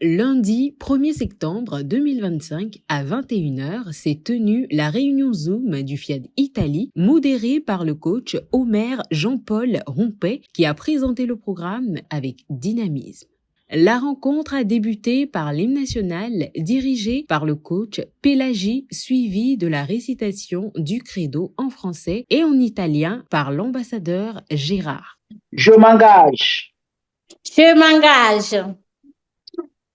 Lundi 1er septembre 2025 à 21h s'est tenue la réunion Zoom du Fiat Italie, modérée par le coach Omer Jean-Paul Rompet, qui a présenté le programme avec dynamisme. La rencontre a débuté par l'hymne national dirigé par le coach Pélagie, suivi de la récitation du credo en français et en italien par l'ambassadeur Gérard. Je m'engage Je m'engage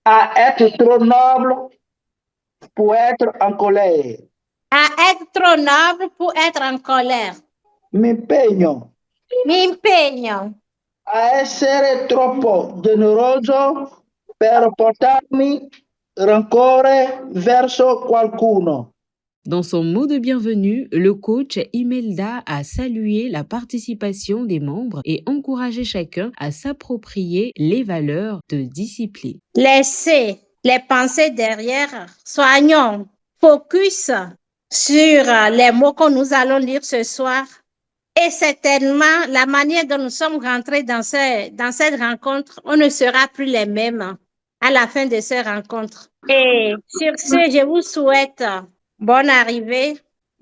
à être trop noble pour être en colère. à être trop noble pour être en colère. Mi impegno a essere troppo generoso per portarmi rancore verso qualcuno. Dans son mot de bienvenue, le coach Imelda a salué la participation des membres et encouragé chacun à s'approprier les valeurs de discipline. Laissez les pensées derrière. Soignons. Focus sur les mots que nous allons lire ce soir. Et certainement, la manière dont nous sommes rentrés dans cette rencontre, on ne sera plus les mêmes à la fin de cette rencontre. Et sur ce, je vous souhaite bonne arrivée,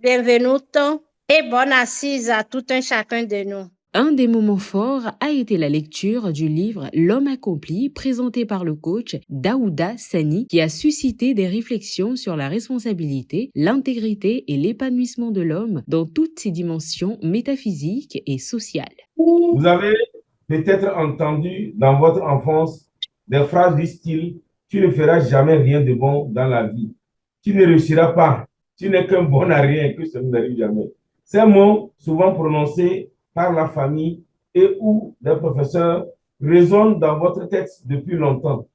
bienvenuto et bonne assise à tout un chacun de nous. Un des moments forts a été la lecture du livre L'homme accompli, présenté par le coach Daouda Sani, qui a suscité des réflexions sur la responsabilité, l'intégrité et l'épanouissement de l'homme dans toutes ses dimensions métaphysiques et sociales. Vous avez peut-être entendu dans votre enfance des phrases du style « Tu ne feras jamais rien de bon dans la vie. Tu ne réussiras pas. Tu n'es qu'un bon à rien, que ça ne n'arrive jamais. » Ces mots, souvent prononcés par la famille et ou des professeurs, résonnent dans votre tête depuis longtemps.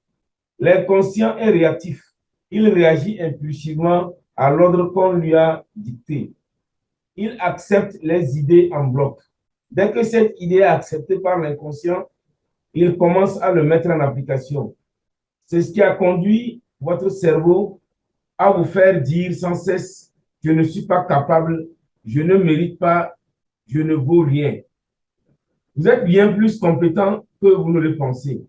L'inconscient est réactif. Il réagit impulsivement à l'ordre qu'on lui a dicté. Il accepte les idées en bloc. Dès que cette idée est acceptée par l'inconscient, il commence à le mettre en application. C'est ce qui a conduit votre cerveau à vous faire dire sans cesse « Je ne suis pas capable, je ne mérite pas, je ne vaux rien ». Vous êtes bien plus compétent que vous ne le pensez.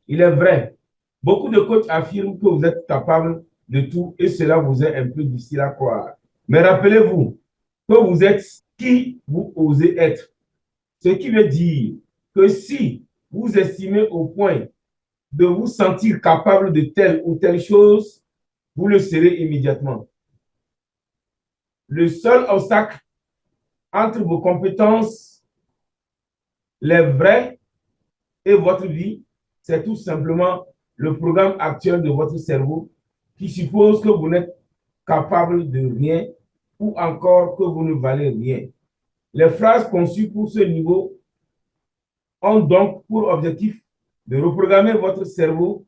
Il est vrai, beaucoup de coachs affirment que vous êtes capable de tout et cela vous est un peu difficile à croire. Mais rappelez-vous que vous êtes qui vous osez être. Ce qui veut dire que si vous estimez au point de vous sentir capable de telle ou telle chose, vous le serez immédiatement. Le seul obstacle entre vos compétences, les vraies, et votre vie, c'est tout simplement le programme actuel de votre cerveau qui suppose que vous n'êtes capable de rien ou encore que vous ne valez rien. Les phrases conçues pour ce niveau ont donc pour objectif de reprogrammer votre cerveau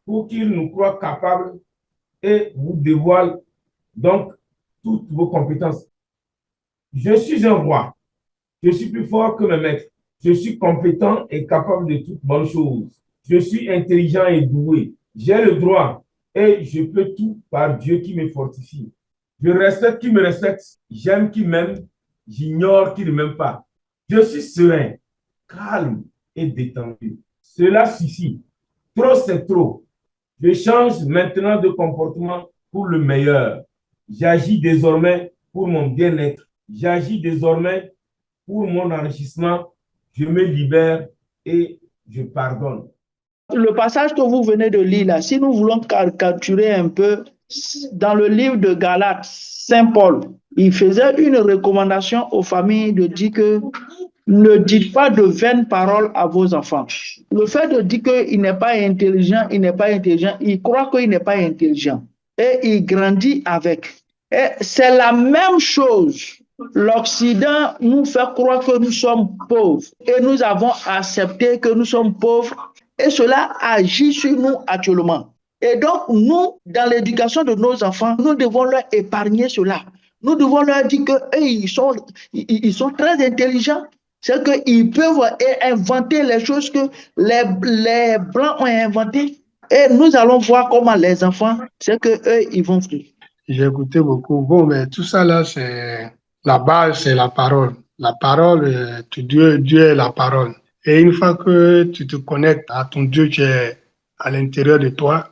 pour qu'il nous croit capable et vous dévoile donc toutes vos compétences. Je suis un roi. Je suis plus fort que mes maîtres. Je suis compétent et capable de toutes bonnes choses. Je suis intelligent et doué. J'ai le droit et je peux tout par Dieu qui me fortifie. Je respecte qui me respecte. J'aime qui m'aime. J'ignore qui ne m'aime pas. Je suis serein, calme et détendu. Cela suffit. Trop, c'est trop. Je change maintenant de comportement pour le meilleur. J'agis désormais pour mon bien-être. J'agis désormais pour mon enrichissement. Je me libère et je pardonne. Le passage que vous venez de lire là, si nous voulons caricaturer un peu, dans le livre de Galates, Saint Paul, il faisait une recommandation aux familles de dire que ne dites pas de vaines paroles à vos enfants. Le fait de dire qu'il n'est pas intelligent, il croit qu'il n'est pas intelligent. Et il grandit avec. Et c'est la même chose. L'Occident nous fait croire que nous sommes pauvres. Et nous avons accepté que nous sommes pauvres. Et cela agit sur nous actuellement. Et donc, nous, dans l'éducation de nos enfants, nous devons leur épargner cela. Nous devons leur dire qu'ils sont très intelligents. C'est qu'ils peuvent inventer les choses que les Blancs ont inventées. Et nous allons voir comment les enfants, c'est qu'eux, ils vont faire. J'ai écouté beaucoup. Bon, mais tout ça là, c'est la base, c'est la parole. La parole, Dieu est la parole. Et une fois que tu te connectes à ton Dieu qui est à l'intérieur de toi,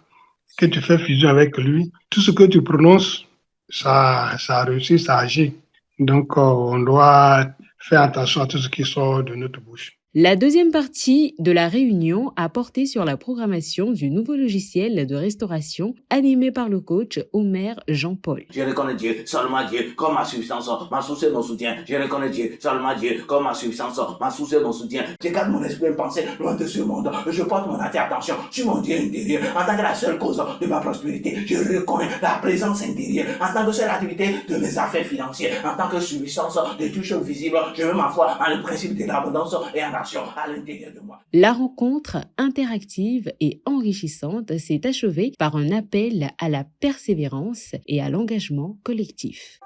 que tu fais fusion avec lui, tout ce que tu prononces, ça réussit, ça agit. Donc, on doit faire attention à tout ce qui sort de notre bouche. La deuxième partie de la réunion a porté sur la programmation du nouveau logiciel de restauration animé par le coach Omer Jean-Paul. Je reconnais Dieu, seulement Dieu, comme ma substance, ma source et mon soutien. Je reconnais Dieu, seulement Dieu, comme ma substance, ma source et mon soutien. Je garde mon esprit et pensée loin de ce monde. Je porte mon attention sur mon Dieu intérieur en tant que la seule cause de ma prospérité. Je reconnais la présence intérieure en tant que seule activité de mes affaires financières. En tant que substance de toutes choses visibles, je mets ma foi en le principe de l'abondance et en à l'intérieur de moi. La rencontre interactive et enrichissante s'est achevée par un appel à la persévérance et à l'engagement collectif.